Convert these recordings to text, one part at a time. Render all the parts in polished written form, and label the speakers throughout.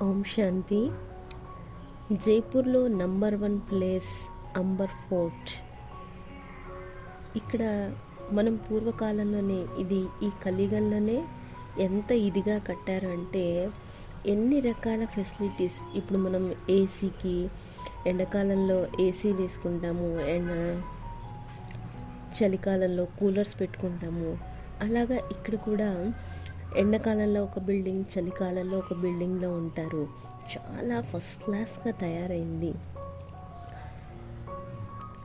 Speaker 1: ఓం శాంతి. జైపూర్లో number 1 place amber fort. ఇక్కడ మనం పూర్వకాలంలోనే ఈ కలియుగంలోనే ఎంత ఇదిగా కట్టారు అంటే ఎన్ని రకాల ఫెసిలిటీస్. ఇప్పుడు మనం ఏసీకి ఎండాకాలంలో ఏసీలు వేసుకుంటాము, చలికాలంలో కూలర్స్ పెట్టుకుంటాము. అలాగా ఇక్కడ కూడా ఎండాకాలంలో ఒక బిల్డింగ్, చలికాలంలో ఒక బిల్డింగ్లో ఉంటారు. చాలా ఫస్ట్ క్లాస్గా తయారైంది.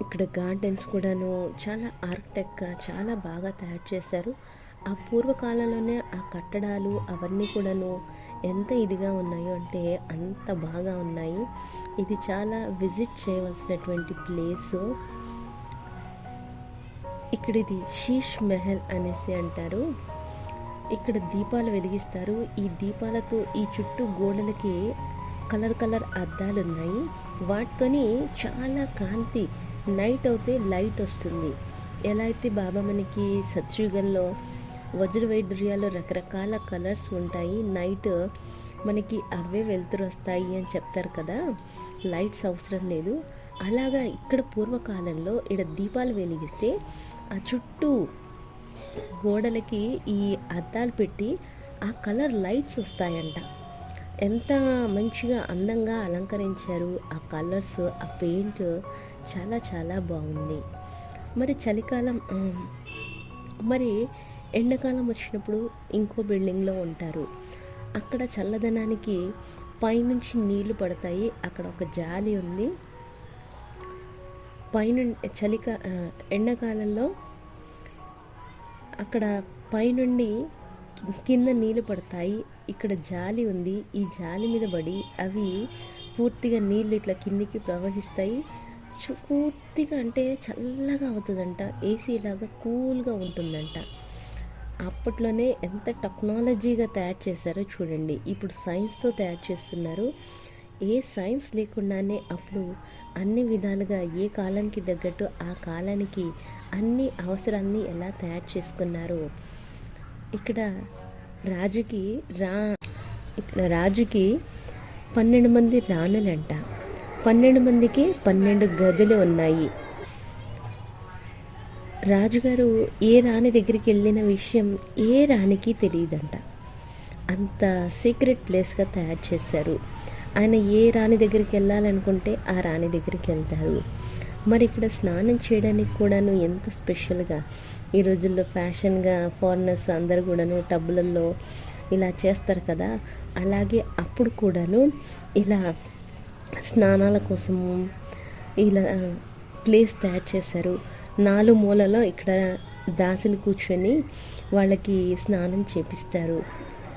Speaker 1: ఇక్కడ గార్డెన్స్ కూడాను చాలా ఆర్కిటెక్ట్గా చాలా బాగా తయారు చేశారు. ఆ పూర్వకాలంలోనే ఆ కట్టడాలు అవన్నీ కూడాను ఎంత ఇదిగా ఉన్నాయో అంటే అంత బాగా ఉన్నాయి. ఇది చాలా విజిట్ చేయవలసినటువంటి ప్లేసు. ఇక్కడ ఇది శీష్ మహల్ అనేసి అంటారు. ఇక్కడ దీపాలు వెలిగిస్తారు. ఈ దీపాలతో ఈ చుట్టూ గోడలకి కలర్ అద్దాలు ఉన్నాయి. వాటితోని చాలా కాంతి, నైట్ అవుతే లైట్ వస్తుంది. ఎలా అయితే బాబా మనకి సత్యుగంలో వజ్రవైఢూర్యాలు రకరకాల కలర్స్ ఉంటాయి, నైట్ మనకి అవే వెలుతురు వస్తాయి అని చెప్తారు కదా, లైట్స్ అవసరం లేదు. అలాగా ఇక్కడ పూర్వకాలంలో ఇక్కడ దీపాలు వెలిగిస్తే ఆ చుట్టూ గోడలకి ఈ అద్దాలు పెట్టి ఆ కలర్ లైట్స్ వస్తాయంట. ఎంత మంచిగా అందంగా అలంకరించారు. ఆ కలర్స్, ఆ పెయింట్ చాలా చాలా బాగుంది. మరి చలికాలం మరి ఎండాకాలం వచ్చినప్పుడు ఇంకో బిల్డింగ్లో ఉంటారు. అక్కడ చల్లదనానికి పైనుంచి నీళ్లు పడతాయి. అక్కడ ఒక జాలి ఉంది. ఎండాకాలంలో అక్కడ పైనుండి కింద నీళ్ళు పడతాయి. ఇక్కడ జాలి ఉంది. ఈ జాలి మీద పడి అవి పూర్తిగా నీళ్ళు ఇట్లా కిందికి ప్రవహిస్తాయి. పూర్తిగా అంటే చల్లగా అవుతుందంట. ఏసీ లాగా కూల్గా ఉంటుందంట. అప్పట్లోనే ఎంత టెక్నాలజీగా తయారు చేశారో చూడండి. ఇప్పుడు సైన్స్తో తయారు చేస్తున్నారు. ఏ సైన్స్ లేకుండానే అప్పుడు అన్ని విధాలుగా ఏ కాలానికి తగ్గట్టు ఆ కాలానికి అన్ని అవసరాన్ని ఎలా తయారు చేసుకున్నారు. ఇక్కడ రాజుకి 12 మంది రాణులంట. 12 మందికి 12 గదులు ఉన్నాయి. రాజుగారు ఏ రాణి దగ్గరికి వెళ్ళిన విషయం ఏ రాణికి తెలియదంట. అంత సీక్రెట్ ప్లేస్గా తయారు చేశారు. ఆయన ఏ రాణి దగ్గరికి వెళ్ళాలనుకుంటే ఆ రాణి దగ్గరికి వెళ్తారు. మరి ఇక్కడ స్నానం చేయడానికి కూడాను ఎంత స్పెషల్గా, ఈ రోజుల్లో ఫ్యాషన్గా ఫారినర్స్ అందరు కూడాను టబ్బులలో ఇలా చేస్తారు కదా, అలాగే అప్పుడు కూడాను ఇలా స్నానాల కోసము ఇలా ప్లేస్ తయారు చేశారు. 4 మూలలో ఇక్కడ దాసులు కూర్చొని వాళ్ళకి స్నానం చేపిస్తారు.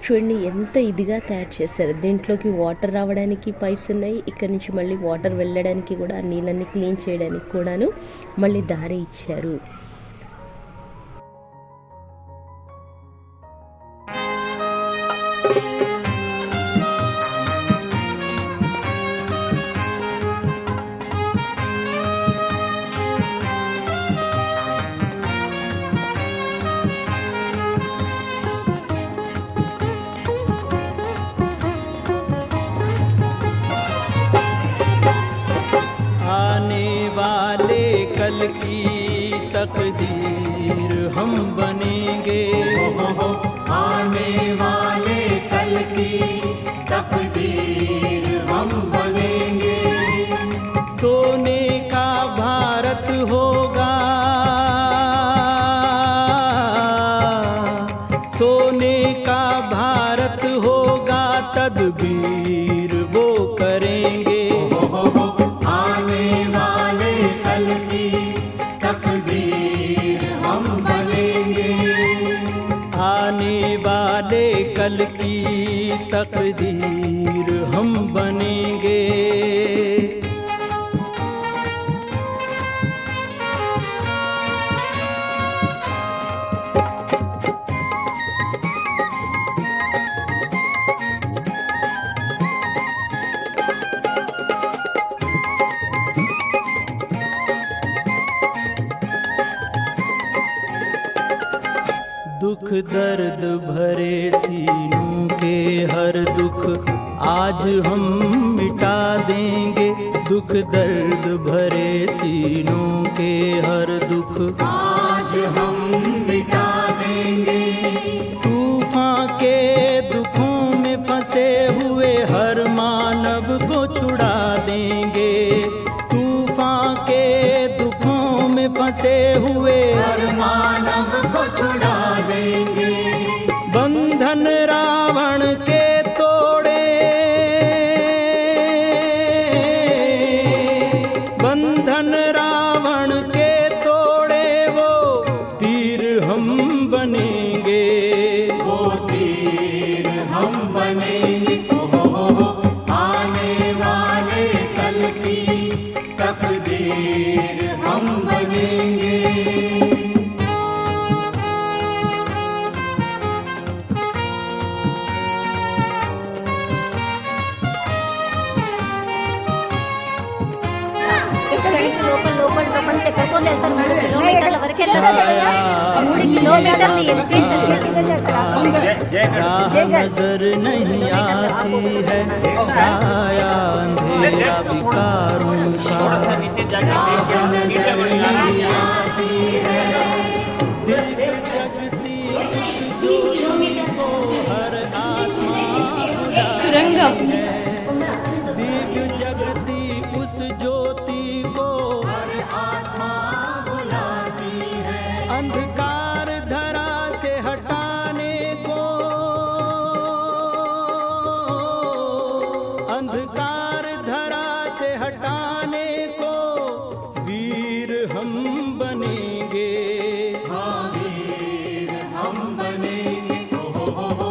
Speaker 1: చూడండి ఎంత ఇదిగా తయారు చేశారు. దీంట్లోకి వాటర్ రావడానికి పైప్స్ ఉన్నాయి. ఇక్కడ నుంచి మళ్ళీ వాటర్ వెళ్ళడానికి కూడా, నీళ్ళని క్లీన్ చేయడానికి కూడాను మళ్ళీ దారి ఇచ్చారు.
Speaker 2: कल की तकदीर हम बनेंगे,
Speaker 3: आने वाले कल की तकदीर हम बनेंगे।
Speaker 2: सोने का भारत होगा, सोने का भारत होगा, तदबीर वो करेंगे।
Speaker 3: आने वाले कल की तकदीर हम बनेंगे,
Speaker 2: आने वाले कल की तकदीर हम बनेंगे। दुख दर्द भरे सीनों के हर दुख आज हम मिटा देंगे दुख दर्द भरे सीनों के हर दुख।
Speaker 3: आज हम मिटा देंगे
Speaker 2: तूफान के दुखों में फंसे हुए हर मानव को छुड़ा देंगे। तूफान के दुखों में फंसे हुए
Speaker 3: हर मानव को छुड़ा देंगे।
Speaker 2: बंधन रावण के तोड़े, बंधन रावण के तोड़े वो तीर हम बनेंगे।
Speaker 3: वो तीर हम बनेंगे। आने वाले कल की तकदीर हम बनेंगे।
Speaker 4: ఇక్కడ నుంచి లోపల ప్రపంచం ఎక్కడికో వెళ్తారు. 3 కిలోమీటర్ల వరకు వెళ్ళాలి. 3 కిలోమీటర్లు వెళ్తే
Speaker 2: नजर नहीं आती है छाया अंधेरा विकारों का।
Speaker 4: सुरंग